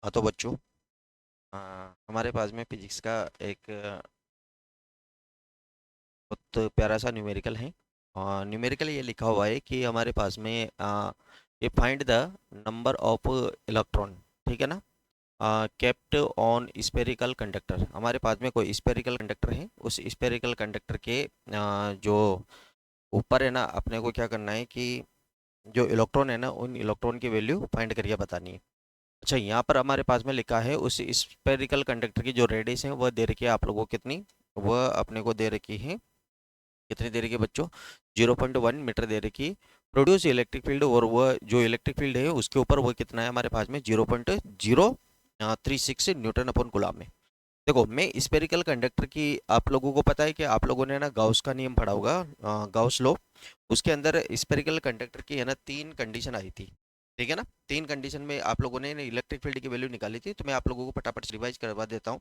हाँ तो बच्चों, हमारे पास में फिजिक्स का एक बहुत प्यारा सा न्यूमेरिकल है। और न्यूमेरिकल ये लिखा हुआ है कि हमारे पास में ये find the number of electron, ठीक है ना, केप्ट ऑन स्पेरिकल कंडक्टर। हमारे पास में कोई स्पेरिकल कंडक्टर है, उस स्पेरिकल कंडक्टर के जो ऊपर है ना, अपने को क्या करना है कि जो इलेक्ट्रॉन है ना, उन इलेक्ट्रॉन की वैल्यू फाइंड करके बतानी है। अच्छा, यहाँ पर हमारे पास में लिखा है उस स्पेरिकल कंडक्टर की जो रेडियस है वह दे रखी है आप लोगों को कितनी, वह अपने को दे रखी है, कितनी दे रखी है बच्चों, 0.1 मीटर दे रखी है। प्रोड्यूस इलेक्ट्रिक फील्ड, और वह जो इलेक्ट्रिक फील्ड है उसके ऊपर वह कितना है हमारे पास में 0.036 न्यूटन अपॉन कूलम में। देखो, मैं स्पेरिकल कंडक्टर की, आप लोगों को पता है कि आप लोगों ने ना गाउस का नियम पढ़ा होगा, गाउस लॉ। उसके अंदर स्पेरिकल कंडक्टर की है ना तीन कंडीशन आई थी, ठीक है ना। तीन कंडीशन में आप लोगों ने इलेक्ट्रिक फील्ड की वैल्यू निकाली थी, तो मैं आप लोगों को फटाफट रिवाइज करवा देता हूँ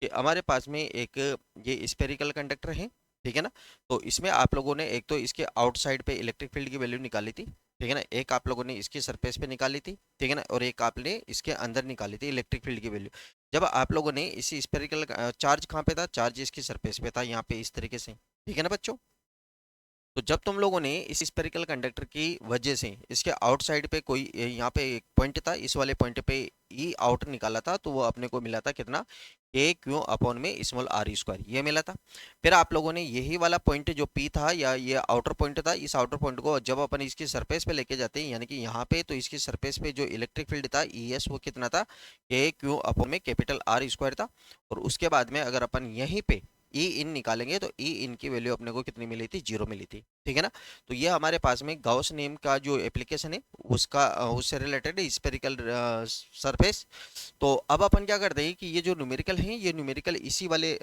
कि हमारे पास में एक ये स्पेरिकल कंडक्टर है, ठीक है ना। तो इसमें आप लोगों ने एक तो इसके आउटसाइड पे इलेक्ट्रिक फील्ड की वैल्यू निकाली थी, ठीक है ना। एक आप लोगों ने इसकी सरफेस पे निकाली थी, ठीक है ना, और एक आपने इसके अंदर निकाली थी इलेक्ट्रिक फील्ड की वैल्यू। जब आप लोगों ने इसी स्पेरिकल चार्ज कहाँ पे था, चार्ज इसकी सरफेस पे था, यहाँ पे इस तरीके से, ठीक है ना बच्चों। तो जब तुम लोगों ने इस स्पेरिकल कंडक्टर की वजह से इसके आउटसाइड पे कोई यहाँ पे एक पॉइंट था, इस वाले पॉइंट पे ई आउट निकाला था, तो वो अपने को मिला था कितना, ए क्यू अपॉन में स्मॉल आर स्क्वायर, ये मिला था। फिर आप लोगों ने यही वाला पॉइंट जो पी था या ये आउटर पॉइंट था, इस आउटर पॉइंट को जब अपन इसकी सरफेस पे लेके जाते हैं यानी कि यहाँ पे, तो इसकी सरफेस पे जो इलेक्ट्रिक फील्ड था ई एस, वो कितना था, ए क्यू अपॉन में कैपिटल आर स्क्वायर था। और उसके बाद में अगर अपन यहीं पे ई इन निकालेंगे तो ई इन की वैल्यू अपने को कितनी मिली थी, जीरो मिली थी, ठीक है ना। तो ये हमारे पास में गाउस नेम का जो एप्लीकेशन है उसका उससे रिलेटेड है स्पेरिकल सरफेस। तो अब अपन क्या करते हैं कि ये जो न्यूमेरिकल है, ये न्यूमेरिकल इसी वाले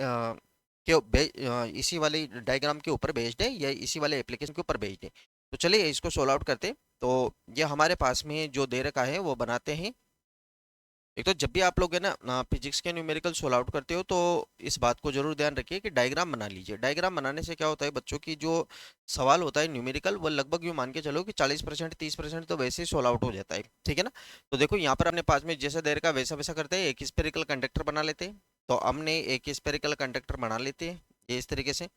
इसी वाले डायग्राम के ऊपर बेस्ड है, या इसी वाले एप्लीकेशन के ऊपर बेस्ड है। तो चलिए इसको सोल्व आउट करते हैं। तो ये हमारे पास में जो दे रखा है वो बनाते हैं। एक तो जब भी आप लोग है ना फिजिक्स के न्यूमेरिकल सोल्व आउट करते हो, तो इस बात को जरूर ध्यान रखिए कि डायग्राम बना लीजिए। डायग्राम बनाने से क्या होता है बच्चों की, जो सवाल होता है न्यूमेरिकल, वो लगभग यूँ मान के चलो कि 40% 30% तो वैसे ही सोल्व आउट हो जाता है, ठीक है ना। तो देखो यहाँ पर अपने पास में जैसे देर का वैसा वैसा करते हैं, एक स्पेरिकल कंडक्टर बना लेते हैं। तो हमने एक स्पेरिकल कंडक्टर बना लेते हैं ये इस तरीके से।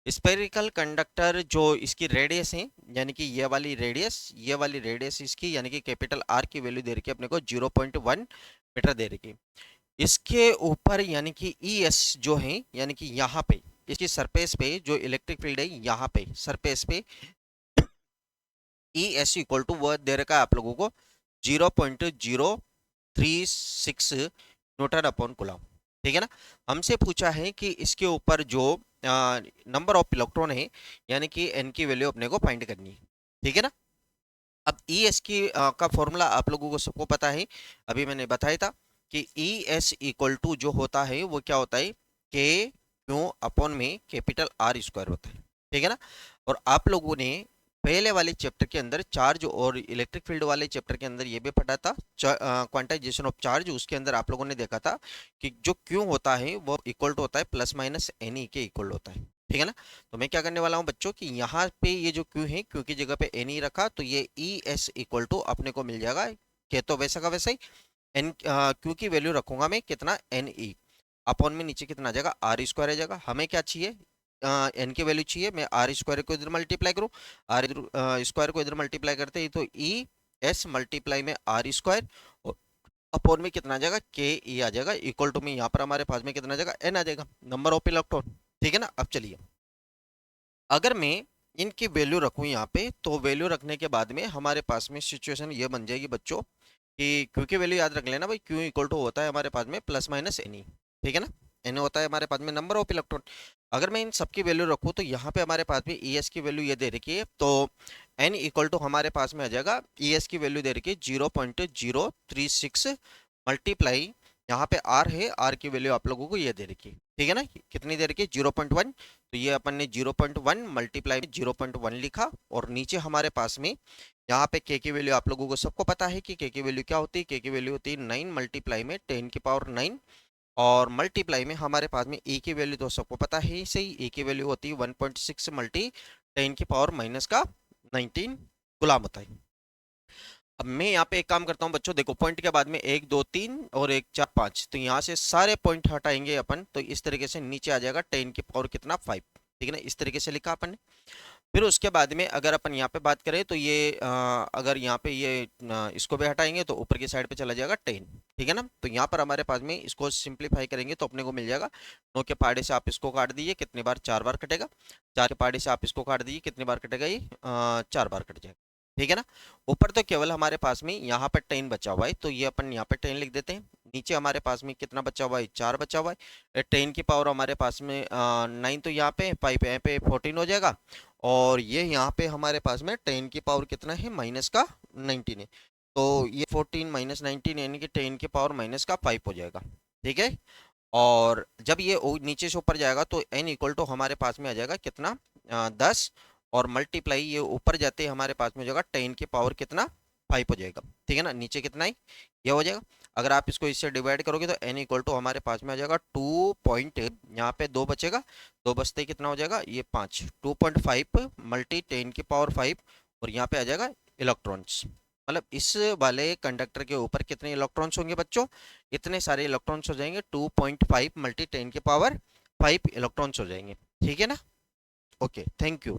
स्पेरिकल कंडक्टर जो इसकी रेडियस है, यानी कि ये वाली रेडियस इसकी, यानी कि कैपिटल आर की वैल्यू दे रखी है अपने को 0.1 मीटर दे रखी है। इसके ऊपर यानी कि ई एस जो है, यानी कि यहाँ पे इसकी सरफेस पे जो इलेक्ट्रिक फील्ड है, यहाँ पे सरफेस पे ई एस इक्वल टू वह दे रखा है आप लोगों को 0.036 न्यूटन अपॉन कूलम, ठीक है ना। हमसे पूछा है कि इसके ऊपर जो नंबर ऑफ इलेक्ट्रॉन है, यानी कि एन की वैल्यू अपने को फाइंड करनी है, ठीक है ना। अब ई एस की का फॉर्मूला आप लोगों को सबको पता है, अभी मैंने बताया था कि ई एस इक्वल टू जो होता है वो क्या होता है, के क्यू अपॉन में कैपिटल आर स्क्वायर होता है, ठीक है ना। और आप लोगों ने पहले वाले चैप्टर के अंदर चार्ज और इलेक्ट्रिक फील्ड वाले चैप्टर के अंदर ये भी पढ़ा था, क्वांटाइजेशन ऑफ चार्ज। उसके अंदर आप लोगों ने देखा था कि जो क्यू होता है वो इक्वल टू होता है प्लस माइनस एन ई के इक्वल होता है, ठीक है ना। तो मैं क्या करने वाला हूँ बच्चों कि यहाँ पे ये जो क्यू है, क्यू की जगह पे एन ई रखा, तो ये ई एस इक्वल टू अपने को मिल जाएगा, के तो वैसा का वैसा ही एन, क्यू की वैल्यू रखूंगा मैं कितना, एन ई अपॉन में नीचे कितना आ जाएगा, आर स्क्वायर आ जाएगा। हमें क्या चाहिए, एन की वैल्यू चाहिए, मैं आर स्क्वायर को इधर मल्टीप्लाई करूँ, आर स्क्वायर को इधर मल्टीप्लाई करते ही तो ई एस मल्टीप्लाई में आर स्क्वायर, अपॉन में कितना आ जाएगा, के ई आ जाएगा, इक्वल टू में यहाँ पर हमारे पास में कितना आ जाएगा, एन आ जाएगा, नंबर ऑफ इलेक्ट्रॉन, ठीक है ना। अब चलिए, अगर मैं इनकी वैल्यू रखूं यहाँ पे, तो वैल्यू रखने के बाद में हमारे पास में सिचुएशन ये बन जाएगी बच्चों कि क्यू की वैल्यू याद रख लेना भाई, क्यू इक्वल टू होता है हमारे पास में प्लस माइनस एन ई, ठीक है ना। एन होता है हमारे पास में नंबर ऑफ इलेक्ट्रॉन। अगर मैं इन सबकी वैल्यू रखूँ तो यहाँ पे हमारे पास में ई एस की वैल्यू ये दे रखी है, तो एन इक्वल टू हमारे पास में आ जाएगा, ई एस की वैल्यू दे रखी है 0.036 मल्टीप्लाई, यहाँ पे आर है, आर की वैल्यू आप लोगों को ये दे रखी है, ठीक है ना। कितनी दे रखी है, 0.1। तो ये अपन ने 0.1 मल्टीप्लाई में 0.1 लिखा, और नीचे हमारे पास में यहाँ पे के की वैल्यू आप लोगों को सबको पता है कि के की वैल्यू क्या होती है, के की वैल्यू होती है 9 मल्टीप्लाई में 10 की पावर 9, और मल्टीप्लाई में हमारे पास में ए की वैल्यू तो सबको पता है ही सही, ए की वैल्यू होती है 1.6 मल्टी 10 की पावर माइनस का 19 गुलाम होता है। अब मैं यहाँ पे एक काम करता हूँ बच्चों, देखो पॉइंट के बाद में 1 2 3 और 1 4 5, तो यहाँ से सारे पॉइंट हटाएंगे अपन, तो इस तरीके से नीचे आ जाएगा 10 की पावर कितना 5, ठीक है ना, इस तरीके से लिखा अपन ने। फिर उसके बाद में अगर अपन यहाँ पे बात करें तो ये अगर यहाँ पे ये इसको भी हटाएंगे तो ऊपर की साइड पे चला जाएगा 10, ठीक है ना। तो यहाँ पर हमारे पास में इसको सिंप्लीफाई करेंगे तो अपने को मिल जाएगा 9 के पहाड़े से आप इसको काट दीजिए कितनी बार, 4 बार कटेगा। 4 के पहाड़े से आप इसको काट दीजिए कितनी बार कटेगा, ये 4 बार कट जाएगा, ठीक है ना। ऊपर तो केवल हमारे पास में यहाँ पर 10 बचा हुआ है, तो ये अपन यहाँ पे 10 लिख देते हैं। नीचे हमारे पास में कितना बचा हुआ है, 4 बचा हुआ है। 10 की पावर हमारे पास में 9, तो यहाँ पे 5 यहाँ पे 14 हो जाएगा। और ये यहाँ पे हमारे पास में 10 की पावर कितना है, माइनस का 19 है। तो ये 14 माइनस 19 यानी कि 10 की पावर माइनस का 5 हो जाएगा, ठीक है। और जब ये नीचे से ऊपर जाएगा तो n इक्वल टू हमारे पास में आ जाएगा कितना, 10, और मल्टीप्लाई ये ऊपर जाते हमारे पास में हो जाएगा 10 की पावर कितना 5 हो जाएगा, ठीक है ना। नीचे कितना है ये हो जाएगा। अगर आप इसको इससे डिवाइड करोगे तो n इक्वल टू हमारे पास में आ जाएगा 2 पॉइंट, यहाँ पे 2 बचेगा, 2 बचते ही कितना हो जाएगा ये 5, 2.5 मल्टी 10 की पावर 5, और यहाँ पे आ जाएगा इलेक्ट्रॉन्स। मतलब इस वाले कंडक्टर के ऊपर कितने इलेक्ट्रॉन्स होंगे बच्चों, इतने सारे इलेक्ट्रॉन्स हो जाएंगे, 2.5 मल्टी 10 की पावर 5 इलेक्ट्रॉन्स हो जाएंगे, ठीक है ना। Okay, thank you.